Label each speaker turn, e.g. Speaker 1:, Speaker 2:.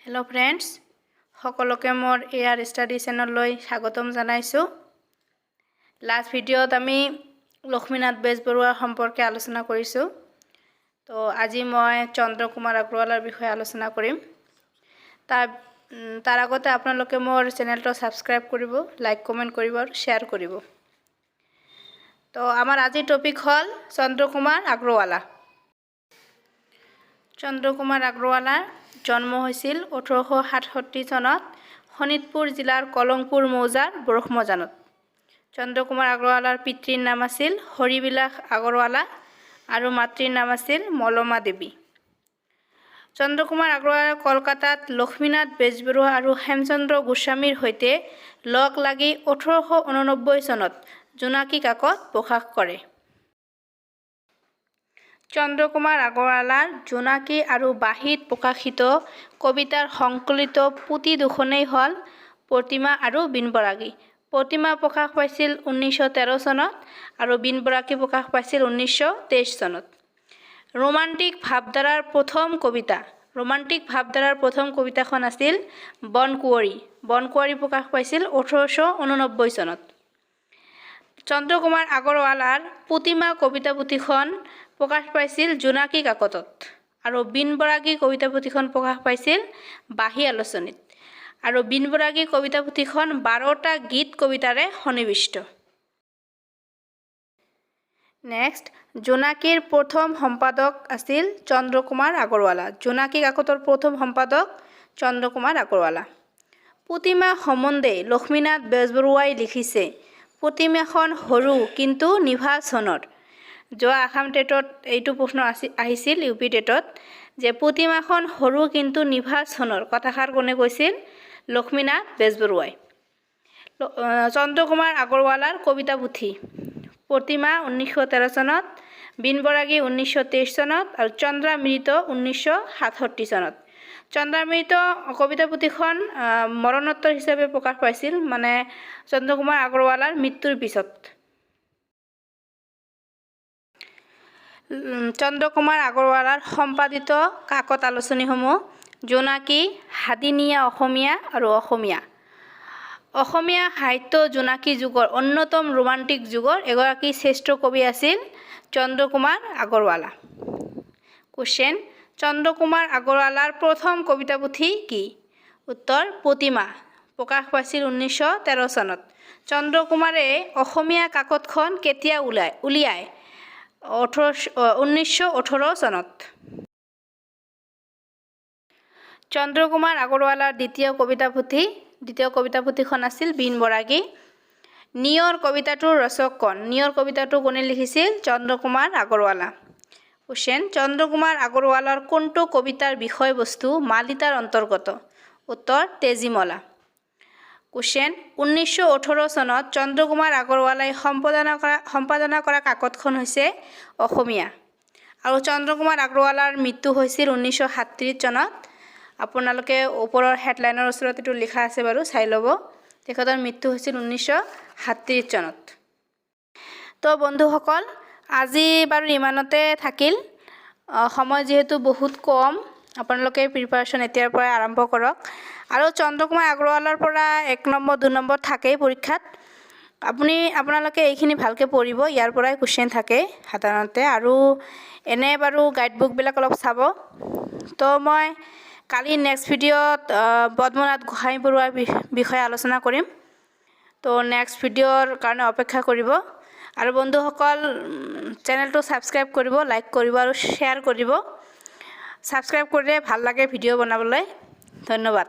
Speaker 1: Hello friends সকলোকে মোৰ air study চেনেললৈ স্বাগতম জনাইছো। লাষ্ট ভিডিঅ'ত আমি লক্ষ্মীনাথ বেজবৰুৱাৰ সম্পৰ্কে আলোচনা কৰিছো। তো আজি মই চন্দ্ৰ কুমাৰ আগৰৱালৰ বিষয়ে আলোচনা কৰিম। তাৰ আগতে আপোনালোকে মোৰ চেনেলটো সাবস্ক্ৰাইব কৰিব, লাইক কমেন্ট কৰিব আৰু শেয়াৰ কৰিব। তো আমাৰ আজিৰ টপিক হ'ল চন্দ্ৰ কুমাৰ আগৰৱালা। চন্দ্ৰ কুমাৰ আগৰৱালাৰ জন্ম হৈছিল 1867 চনত শোণিতপুৰ জিলাৰ কলংপুৰ মৌজাৰ ব্ৰহ্মজানত। চন্দ্ৰ কুমাৰ আগৰৱালাৰ পিতৃৰ নাম আছিল হৰিবিলাস আগৰৱালা আৰু মাতৃৰ নাম আছিল মলমা দেৱী। চন্দ্ৰ কুমাৰ আগৰৱালা কলকাতাত লক্ষ্মীনাথ বেজবৰুৱা আৰু হেমচন্দ্ৰ গোস্বামীৰ সৈতে লগ লাগি 1889 চনত জোনাকী কাকত প্ৰকাশ কৰে। চন্দ্ৰ কুমাৰ আগৰৱালাৰ জোনাকী আৰু বাঁহীত প্ৰকাশিত কবিতাৰ সংকলিত পুথি দুখনেই হ'ল প্ৰতিমা আৰু বিনবৰাগী। প্ৰতিমা প্ৰকাশ পাইছিল 1913 চনত আৰু বিনবৰাগী প্ৰকাশ পাইছিল 1923 চনত। ৰোমান্টিক ভাৱধাৰাৰ প্ৰথম কবিতাখন আছিল বনকুঁৱৰী। বনকুঁৱৰী প্ৰকাশ পাইছিল 1889 চনত। চন্দ্ৰ কুমাৰ আগৰৱালাৰ প্ৰতিমা কবিতা পুথিখন প্ৰকাশ পাইছিল জোনাকী কাকতত আৰু বিনবৰাগী কবিতা পুথিখন প্ৰকাশ পাইছিল বাঁহী আলোচনীত। আৰু বিনবৰাগী কবিতা পুথিখন 12টা গীত কবিতাৰে সন্নিৱিষ্ট। নেক্সট, জোনাকীৰ প্ৰথম সম্পাদক আছিল চন্দ্ৰ কুমাৰ আগৰৱালা। জোনাকী কাকতৰ প্ৰথম সম্পাদক চন্দ্ৰ কুমাৰ আগৰৱালা। প্ৰতিমা সম্বন্ধে লক্ষ্মীনাথ বেজবৰুৱাই লিখিছে, প্ৰতিমাখন সৰু কিন্তু নিভা চনৰ। যোৱা আসাম টেটত এইটো প্ৰশ্ন আহিছিল, ইউপি টেটত, যে প্ৰতিমাখন সৰু কিন্তু নিভা চনৰ কথাষাৰ কোনে কৈছিল? লক্ষ্মীনাথ বেজবৰুৱাই। চন্দ্ৰ কুমাৰ আগৰৱালাৰ কবিতা পুথি প্ৰতিমা 1913 চনত, বিনবৰাগী 1923 চনত আৰু চন্দ্ৰামৃত 1967 চনত। চন্দ্ৰামৃত কবিতা পুথিখন মৰণোত্তৰ হিচাপে প্ৰকাশ পাইছিল, মানে চন্দ্ৰ কুমাৰ আগৰৱালাৰ মৃত্যুৰ পিছত। চন্দ্ৰ কুমাৰ আগৰৱালাৰ সম্পাদিত কাকত আলোচনীসমূহ জোনাকী, হাদিনীয়া অসমীয়া আৰু অসমীয়া। অসমীয়া সাহিত্য জোনাকী যুগৰ অন্যতম ৰোমান্টিক যুগৰ এগৰাকী শ্ৰেষ্ঠ কবি আছিল চন্দ্ৰ কুমাৰ আগৰৱালা। কোৱেশ্চন, চন্দ্ৰ কুমাৰ আগৰৱালাৰ প্ৰথম কবিতা পুথি কি? উত্তৰ, প্ৰতিমা। প্ৰকাশ পাইছিল 1913 চনত। চন্দ্ৰ কুমাৰে অসমীয়া কাকতখন কেতিয়া উলিয়ায়? 1918 চনত। চন্দ্ৰ কুমাৰ আগৰৱালাৰ দ্বিতীয় কবিতা পুথিখন আছিল বিনবৰাগী। নিয়ৰ কবিতাটোৰ ৰচক কোন? নিয়ৰ কবিতাটো কোনে লিখিছিল? চন্দ্ৰ কুমাৰ আগৰৱালা। কোৱেশ্চন, চন্দ্ৰ কুমাৰ আগৰৱালাৰ কোনটো কবিতাৰ বিষয়বস্তু মালিতাৰ অন্তৰ্গত? উত্তৰ, তেজীমলা। কোৱেশ্চন, 1918 চনত চন্দ্ৰ কুমাৰ আগৰৱালাই সম্পাদনা কৰা কাকতখন হৈছে অসমীয়া। আৰু চন্দ্ৰ কুমাৰ আগৰৱালাৰ মৃত্যু হৈছিল 1937 চনত। আপোনালোকে ওপৰৰ হেডলাইনৰ ওচৰত এইটো লিখা আছে বাৰু, চাই ল'ব। তেখেতৰ মৃত্যু হৈছিল 1937 চনত। তো বন্ধুসকল, আজি বাৰু ইমানতে থাকিল। সময় যিহেতু বহুত কম, আপোনালোকে প্ৰিপাৰেশ্যন এতিয়াৰ পৰাই আৰম্ভ কৰক। আৰু চন্দ্ৰ কুমাৰ আগৰৱালাৰ পৰা 1 নম্বৰ 2 নম্বৰ থাকেই পৰীক্ষাত। আপোনালোকে এইখিনি ভালকৈ পঢ়িব, ইয়াৰ পৰাই কুৱেশ্যন থাকে সাধাৰণতে। আৰু এনে বাৰু গাইডবুকবিলাক অলপ চাব। তো মই কালি নেক্সট ভিডিঅ'ত পদ্মনাথ গোহাঁই বৰুৱাৰ বিষয়ে আলোচনা কৰিম। তো নেক্সট ভিডিঅ'ৰ কাৰণে অপেক্ষা কৰিব। আৰু বন্ধুসকল, চেনেলটো ছাবস্ক্ৰাইব কৰিব, লাইক কৰিব আৰু শ্বেয়াৰ কৰিব। ছাবস্ক্ৰাইব কৰিলে ভাল লাগে ভিডিঅ' বনাবলৈ। ধন্যবাদ।